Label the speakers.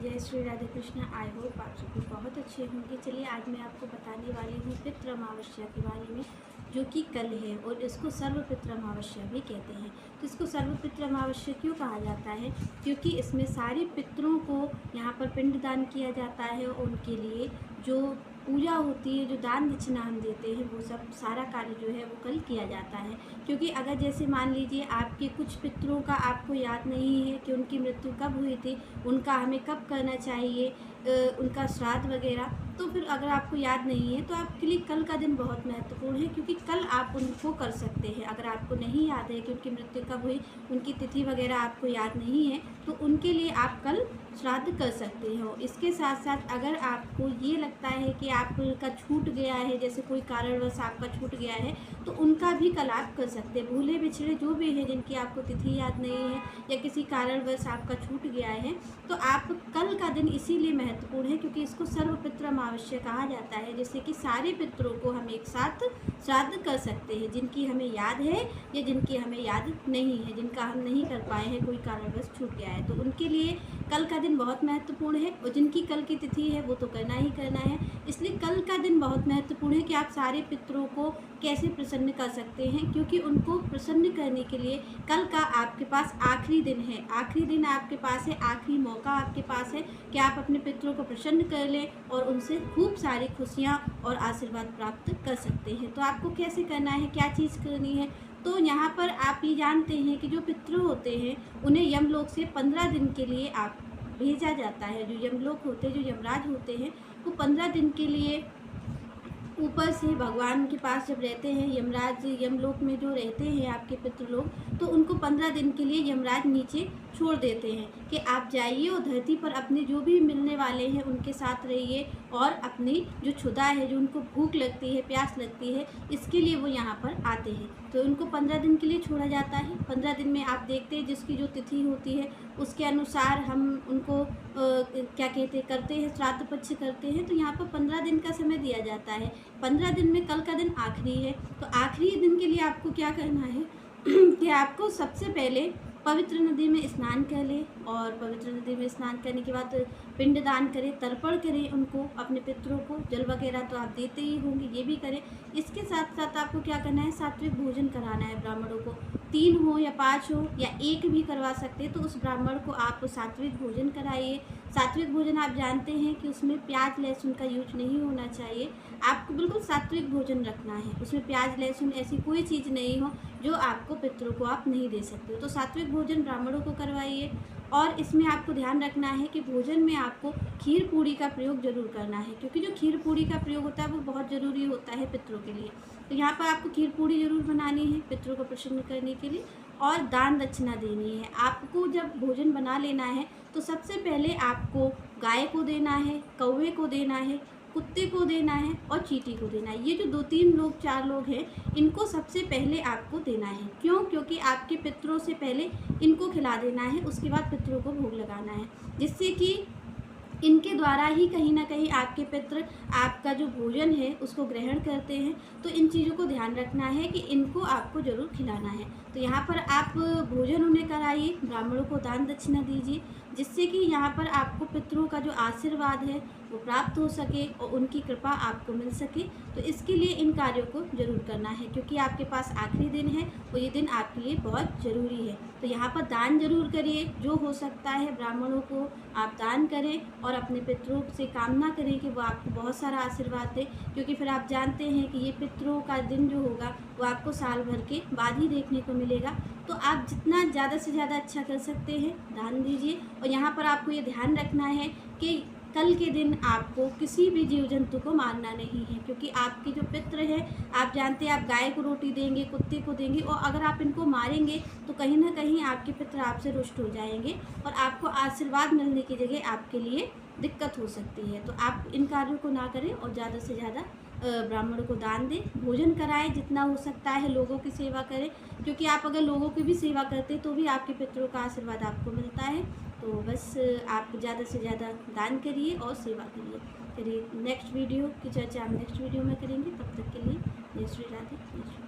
Speaker 1: जय Shri Radhe Krishna. I hope आप सभी बहुत अच्छे होंगे। चलिए आज मैं आपको बताने वाली हूँ पितृ अमावस्या के बारे में, जो कि कल है और इसको सर्व पितृ अमावस्या भी कहते हैं। तो इसको सर्व पितृ अमावस्या क्यों कहा जाता है? क्योंकि इसमें सारे पितरों को यहाँ पर पिंडदान किया जाता है और उनके लिए जो पूजा होती है, जो दान दक्षिणा हम देते हैं, वो सब सारा कार्य जो है वो कल किया जाता है। क्योंकि अगर जैसे मान लीजिए आपके कुछ पितरों का आपको याद नहीं है कि उनकी मृत्यु कब हुई थी, उनका हमें कब करना चाहिए, उनका श्राद्ध वगैरह, तो फिर अगर आपको याद नहीं है तो आपके लिए कल का दिन बहुत महत्वपूर्ण है, क्योंकि कल आप उनको कर सकते हैं। अगर आपको नहीं याद है कि उनकी मृत्यु कब हुई, उनकी तिथि वगैरह आपको याद नहीं है, तो उनके लिए आप कल श्राद्ध कर सकते हो। इसके साथ साथ अगर आपको ये लगता है कि आपका छूट गया है, जैसे कोई कारणवश आपका छूट गया है, तो उनका भी कल आप कर सकते हैं। भूले बिछड़े जो भी हैं जिनकी आपको तिथि याद नहीं है या किसी कारणवश आपका छूट गया है, तो आप कल का दिन इसीलिए महत्वपूर्ण है क्योंकि इसको सर्व पितृ अमावस्या कहा जाता है, जिससे कि सारे पितरों को हम एक साथ श्राद्ध कर सकते हैं, जिनकी हमें याद है या जिनकी हमें याद नहीं है, जिनका हम नहीं कर पाए हैं, कोई कारणवश छूट गया है, तो उनके लिए कल का दिन बहुत महत्वपूर्ण है। और जिनकी कल की तिथि है वो तो करना ही करना है। इसलिए कल का दिन बहुत महत्वपूर्ण है कि आप सारे पितरों को कैसे प्रसन्न कर सकते हैं, क्योंकि उनको प्रसन्न करने के लिए कल का आपके पास आखिरी दिन है। आखिरी दिन आपके पास है, आखिरी मौका आपके पास है कि आप अपने पितरों को प्रसन्न कर लें और उनसे खूब सारी खुशियाँ और आशीर्वाद प्राप्त कर सकते हैं। तो आपको कैसे करना है, क्या चीज़ करनी है? तो यहाँ पर आप ये जानते हैं कि जो पितृ होते हैं उन्हें यमलोक से 15 दिन के लिए आप भेजा जाता है। जो यमलोक होते हैं, जो यमराज होते हैं, वो 15 दिन के लिए ऊपर से भगवान के पास जब रहते हैं, यमराज यमलोक में जो रहते हैं आपके पितृ लोग, तो उनको 15 दिन के लिए यमराज नीचे छोड़ देते हैं कि आप जाइए और धरती पर अपने जो भी मिलने वाले हैं उनके साथ रहिए, और अपनी जो क्षुधा है, जो उनको भूख लगती है, प्यास लगती है, इसके लिए वो यहाँ पर आते हैं। तो उनको 15 दिन के लिए छोड़ा जाता है। 15 दिन में आप देखते हैं जिसकी जो तिथि होती है उसके अनुसार हम उनको क्या कहते हैं, करते हैं, श्राद्ध पक्ष करते हैं। तो यहाँ पर 15 दिन का समय दिया जाता है। 15 दिन में कल का दिन आखिरी है। तो आखिरी दिन के लिए आपको क्या करना है कि आपको सबसे पहले पवित्र नदी में स्नान कर ले, और पवित्र नदी में स्नान करने के बाद पिंडदान करें, तर्पण करें उनको, अपने पितरों को। जल वगैरह तो आप देते ही होंगे, ये भी करें। इसके साथ साथ आपको क्या करना है, सात्विक भोजन कराना है ब्राह्मणों को। 3 हो या 5 हो या 1 भी करवा सकते हैं, तो उस ब्राह्मण को आप सात्विक भोजन कराइए। सात्विक भोजन आप जानते हैं कि उसमें प्याज लहसुन का यूज नहीं होना चाहिए। आपको बिल्कुल सात्विक भोजन रखना है, उसमें प्याज लहसुन ऐसी कोई चीज़ नहीं हो जो आपको पितरों को आप नहीं दे सकते हो। तो सात्विक भोजन ब्राह्मणों को करवाइए। और इसमें आपको ध्यान रखना है कि भोजन में आपको खीर पूड़ी का प्रयोग जरूर करना है, क्योंकि जो खीर पूड़ी का प्रयोग होता है वो बहुत ज़रूरी होता है पितरों के लिए। तो यहाँ पर आपको खीर पूड़ी जरूर बनानी है पितरों को प्रसन्न करने के लिए, और दान दक्षिणा देनी है। आपको जब भोजन बना लेना है तो सबसे पहले आपको गाय को देना है, कौवे को देना है, कुत्ते को देना है और चींटी को देना है। ये जो 2-3 लोग 4 लोग हैं, इनको सबसे पहले आपको देना है। क्यों? क्योंकि आपके पितरों से पहले इनको खिला देना है, उसके बाद पितरों को भोग लगाना है, जिससे कि इनके द्वारा ही कहीं ना कहीं आपके पितृ आपका जो भोजन है उसको ग्रहण करते हैं। तो इन चीज़ों को ध्यान रखना है कि इनको आपको ज़रूर खिलाना है। तो यहाँ पर आप भोजन उन्हें कराइए, ब्राह्मणों को दान दक्षिणा दीजिए, जिससे कि यहाँ पर आपको पितरों का जो आशीर्वाद है वो प्राप्त हो सके और उनकी कृपा आपको मिल सके। तो इसके लिए इन कार्यों को जरूर करना है, क्योंकि आपके पास आखिरी दिन है और ये दिन आपके लिए बहुत ज़रूरी है। तो यहाँ पर दान जरूर करिए, जो हो सकता है ब्राह्मणों को आप दान करें, और अपने पितरों से कामना करें कि वो आपको बहुत सारा आशीर्वाद दें, क्योंकि फिर आप जानते हैं कि ये पितरों का दिन जो होगा वो आपको साल भर के बाद ही देखने को मिलेगा। तो आप जितना ज़्यादा से ज़्यादा अच्छा कर सकते हैं दान दीजिए। और यहाँ पर आपको ये ध्यान रखना है कि कल के दिन आपको किसी भी जीव जंतु को मारना नहीं है, क्योंकि आपके जो पितृ है, आप जानते हैं, आप गाय को रोटी देंगे, कुत्ते को देंगे, और अगर आप इनको मारेंगे तो कहीं ना कहीं आपके पितृ आपसे रुष्ट हो जाएंगे और आपको आशीर्वाद मिलने की जगह आपके लिए दिक्कत हो सकती है। तो आप इन कार्यों को ना करें और ज़्यादा से ज़्यादा ब्राह्मणों को दान दें, भोजन कराएं, जितना हो सकता है लोगों की सेवा करें, क्योंकि आप अगर लोगों की भी सेवा करते तो भी आपके पितरों का आशीर्वाद आपको मिलता है। तो बस आप ज़्यादा से ज़्यादा दान करिए और सेवा करिए। चलिए नेक्स्ट वीडियो की चर्चा हम नेक्स्ट वीडियो में करेंगे। तब तक के लिए जय श्री राधे।